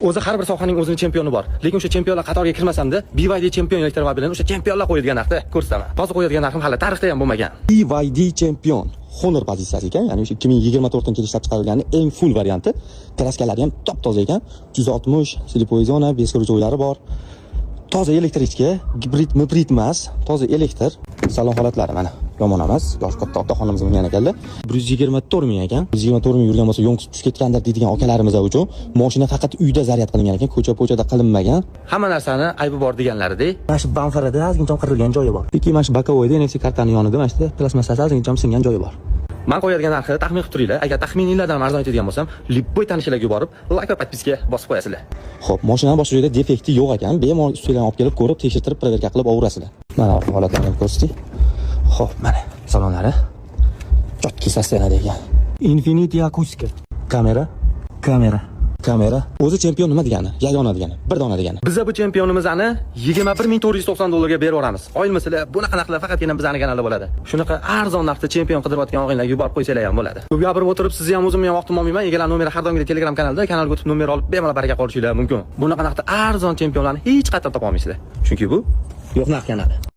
O'zi har bir sohaning o'zining chempioni bor. Lekin o'sha chempionlar qatoriga kirmasamda, BYD chempion elektromobilini o'sha chempionlar qo'yadigan narxda ko'rsataman. Hozir qo'yadigan narxim hali tarixda ham bo'lmagan. BYD chempion Honor pozitsiyasi ekan, ya'ni o'sha 2024-yil ishlab chiqarilgan eng full varianti. Kraskalari ham top-toza ekan. 160 slipoy zona, 5 kilometr joylari bor. Toza elektrichka, gibrid emas, toza elektr. Salon holatlari mana yomon emas. Yosh katta otaxonimiz bo'lgan ekanlar. 124 ming ekan. 124 ming yurgan bo'lsa, yo'q tushib ketgandir deydigan akalarimiz uchun mashina faqat uyda zaryad qilingan ekan, ko'cha-po'chada qilinmagan. Hamma narsani aybi bor deganlaridek. Mana shu bamfarida ozgincha qirilgan joyi bor. Lekin mana shu bokovoyda NFC kartaning yonida mana shu plastmassasi ozgincha singan joyi bor. Men qo'yadigan narxni taxmin qilib turinglar. Agar taxmininglardan arzon etadigan bo'lsam, Lipboy tanishlarga borib, like va podpiska bosib qo'yasizlar. Xo'p, mashinaning boshqa joyda defekti yo'q ekan. Bemalol ustidan olib kelib ko'rib, tekshirtirib, proverka qilib olaverasizlar. Mana holatlarni ko'rsating. Xo'p, mana salonlari chotki sostenada ekan. Infinity akustika. Kamera. O'zi chempion nima degani? Yagona degani, bir dona degani. Biz bu chempionimizni 21490 dollarga berib yuboramiz. Oylik sizlar bunaqa narxlar faqatgina bizning kanalda bo'ladi. Shunaqa arzon narxda chempion qidirayotgan o'g'illarga yuborib qo'ysanglar ham bo'ladi. Bu gapirib o'tirib, sizni ham o'zimni ham vaqtim olmayman. Egalar nomeri har doimgidek Telegram kanalda, kanalga o'tib nomer olib bemalol baraka qolishingiz mumkin. Bunaqa narxda arzon chempionlarni hech qayerda topa olmaysizlar. Chunki bu yo'q narx kanali.